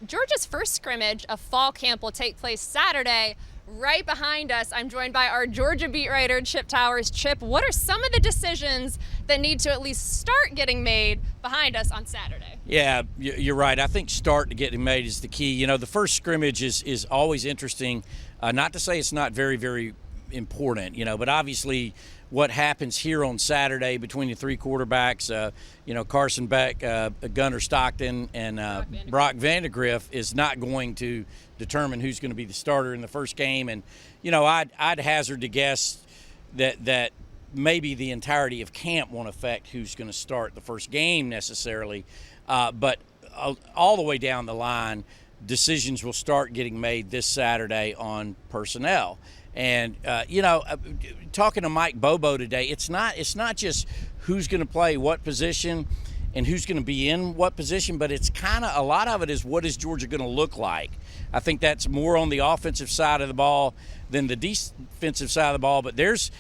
Georgia's first scrimmage of fall camp will take place Saturday. Right behind us, I'm joined by our Georgia beat writer, Chip Towers. Chip, what are some of the decisions that need to at least start getting made behind us on Saturday? Yeah, you're right. I think start to getting made is the key. You know, the first scrimmage is always interesting. Not to say it's not very, very important, but obviously what happens here on Saturday between the three quarterbacks, Carson Beck, Gunnar Stockton, and Brock Vandagriff is not going to determine who's going to be the starter in the first game. And, I'd hazard to guess that maybe the entirety of camp won't affect who's going to start the first game necessarily. But all the way down the line, decisions will start getting made this Saturday on personnel. And, talking to Mike Bobo today, it's not just who's going to play what position and who's going to be in what position, but it's kind of a lot of it is what is Georgia going to look like. I think that's more on the offensive side of the ball than the defensive side of the ball, but there's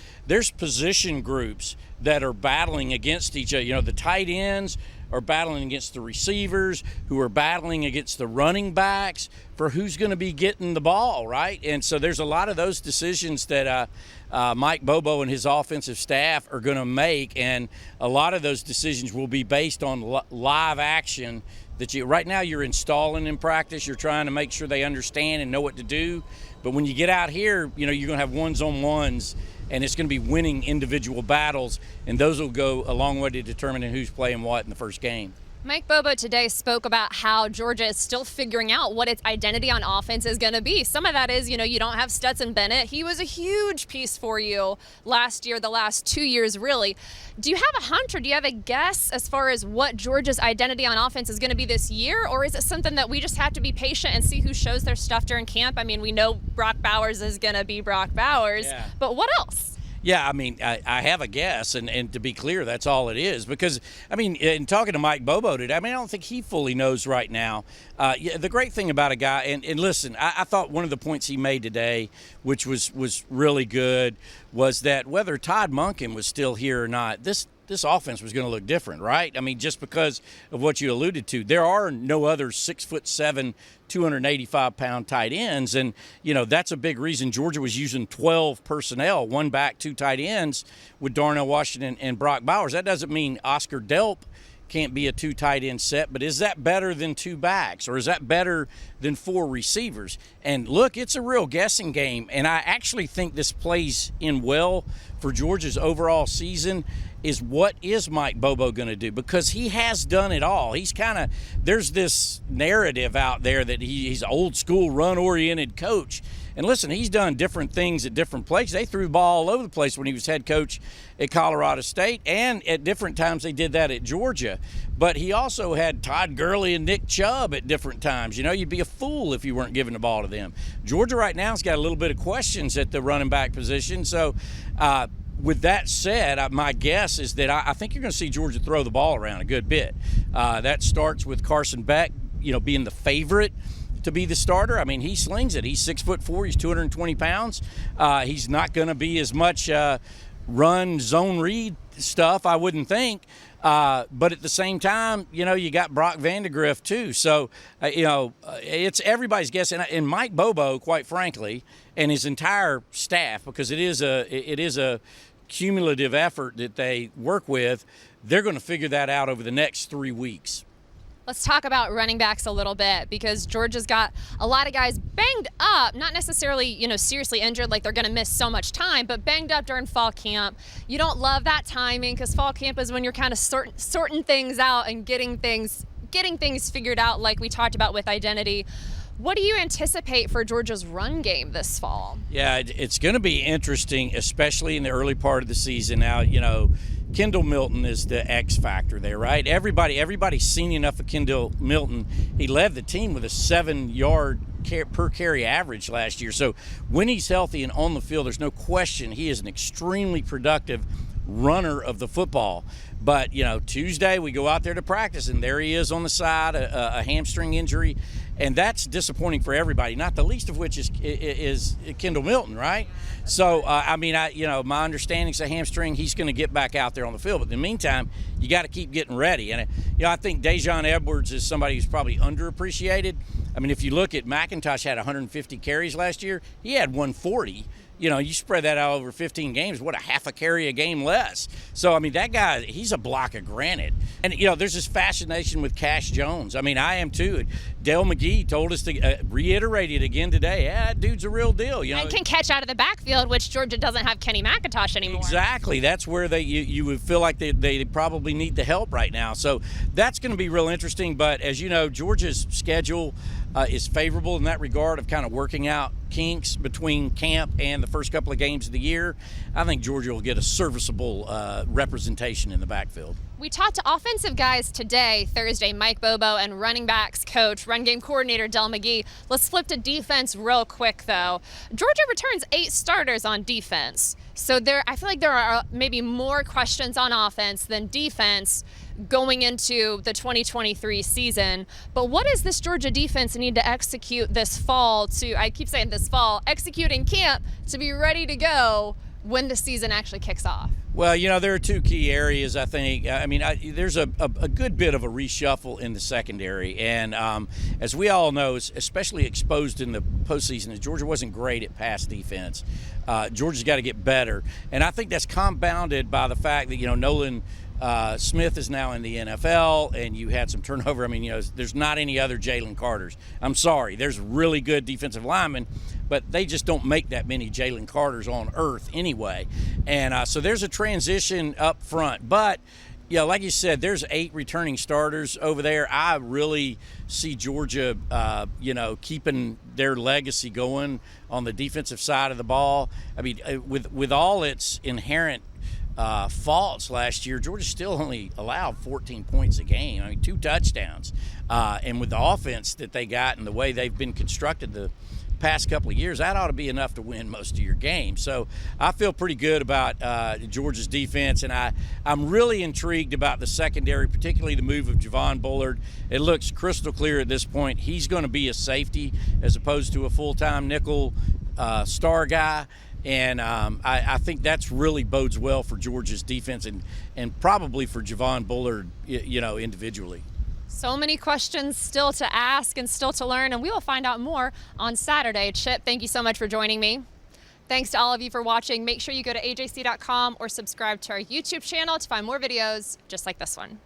position groups that are battling against each other. The tight ends are battling against the receivers, who are battling against the running backs for who's going to be getting the ball, right? And so there's a lot of those decisions that Mike Bobo and his offensive staff are going to make, and a lot of those decisions will be based on live action that right now you're installing in practice. You're trying to make sure they understand and know what to do. But when you get out here, you're going to have ones-on-ones, and it's going to be winning individual battles, and those will go a long way to determining who's playing what in the first game. Mike Bobo today spoke about how Georgia is still figuring out what its identity on offense is going to be. Some of that is, you don't have Stetson Bennett. He was a huge piece for you last year, the last 2 years, really. Do you have a hunch or do you have a guess as far as what Georgia's identity on offense is going to be this year? Or is it something that we just have to be patient and see who shows their stuff during camp? I mean, we know Brock Bowers is going to be Brock Bowers, but what else? Yeah, I have a guess, and to be clear, that's all it is. Because, in talking to Mike Bobo today, I don't think he fully knows right now. The great thing about a guy, and listen, I thought one of the points he made today, which was really good, was that whether Todd Monken was still here or not, this offense was going to look different, right? Just because of what you alluded to. There are no other 6'7", 285-pound tight ends, and, that's a big reason Georgia was using 12 personnel, one back, two tight ends, with Darnell Washington and Brock Bowers. That doesn't mean Oscar Delp can't be a two tight end set, but is that better than two backs, or is that better than four receivers? And look, it's a real guessing game, and I actually think this plays in well for Georgia's overall season. Is what is Mike Bobo going to do? Because he has done it all. He's there's this narrative out there that he's an old school run-oriented coach. And listen, he's done different things at different places. They threw the ball all over the place when he was head coach at Colorado State, and at different times they did that at Georgia. But he also had Todd Gurley and Nick Chubb at different times. You'd be a fool if you weren't giving the ball to them. Georgia right now has got a little bit of questions at the running back position. So, with that said, my guess is that I think you're going to see Georgia throw the ball around a good bit. That starts with Carson Beck, being the favorite to be the starter. He slings it. He's 6'4", he's 220 pounds. He's not going to be as much run zone read stuff, I wouldn't think. But at the same time, you got Brock Vandagriff too. So, it's everybody's guess. And Mike Bobo, quite frankly, and his entire staff, because it is a cumulative effort that they work with, they're going to figure that out over the next 3 weeks. Let's talk about running backs a little bit, because Georgia's got a lot of guys banged up, not necessarily, seriously injured, like they're going to miss so much time, but banged up during fall camp. You don't love that timing, because fall camp is when you're kind of sorting things out and getting things figured out, like we talked about with identity. What do you anticipate for Georgia's run game this fall? Yeah, it's going to be interesting, especially in the early part of the season. Now, Kendall Milton is the X factor there, right? Everybody's seen enough of Kendall Milton. He led the team with a 7-yard per carry average last year. So when he's healthy and on the field, there's no question he is an extremely productive runner of the football. But, Tuesday we go out there to practice, and there he is on the side, a hamstring injury. And that's disappointing for everybody, not the least of which is Kendall Milton, right? So, my understanding is a hamstring, he's going to get back out there on the field. But in the meantime, you got to keep getting ready. And, I think Dejon Edwards is somebody who's probably underappreciated. I mean, if you look at McIntosh had 150 carries last year, he had 140. You spread that out over 15 games, what, a half a carry a game less. So, that guy, he's a block of granite. And, there's this fascination with Cash Jones. I am too. Dale McGee told us to reiterate it again today. Yeah, that dude's a real deal. And can catch out of the backfield, which Georgia doesn't have Kenny McIntosh anymore. Exactly. That's where you would feel like they probably need the help right now. So that's going to be real interesting. But as you know, Georgia's schedule is favorable in that regard of kind of working out kinks between camp and the first couple of games of the year. I think Georgia will get a serviceable representation in the backfield. We talked to offensive guys today, Thursday, Mike Bobo, and running backs coach, run game coordinator Del McGee. Let's flip to defense real quick, though. Georgia returns 8 starters on defense. So I feel like there are maybe more questions on offense than defense going into the 2023 season. But what does this Georgia defense need to execute this fall I keep saying this fall, execute in camp to be ready to go when the season actually kicks off? Well, there are 2 key areas, I think. There's a good bit of a reshuffle in the secondary. And as we all know, especially exposed in the postseason, as Georgia wasn't great at pass defense. Georgia's got to get better. And I think that's compounded by the fact that, Nolan Smith is now in the NFL, and you had some turnover. There's not any other Jalen Carters. I'm sorry. There's really good defensive linemen, but they just don't make that many Jalen Carters on earth anyway. And so there's a transition up front. But, like you said, there's 8 returning starters over there. I really see Georgia, keeping their legacy going on the defensive side of the ball. With all its inherent faults last year, Georgia still only allowed 14 points a game. 2 touchdowns. And with the offense that they got and the way they've been constructed the past couple of years, that ought to be enough to win most of your games. So I feel pretty good about Georgia's defense, and I'm really intrigued about the secondary, particularly the move of Javon Bullard. It looks crystal clear at this point he's going to be a safety as opposed to a full-time nickel star guy. And I think that's really bodes well for Georgia's defense and probably for Javon Bullard, individually. So many questions still to ask and still to learn, and we will find out more on Saturday. Chip, thank you so much for joining me. Thanks to all of you for watching. Make sure you go to ajc.com or subscribe to our YouTube channel to find more videos just like this one.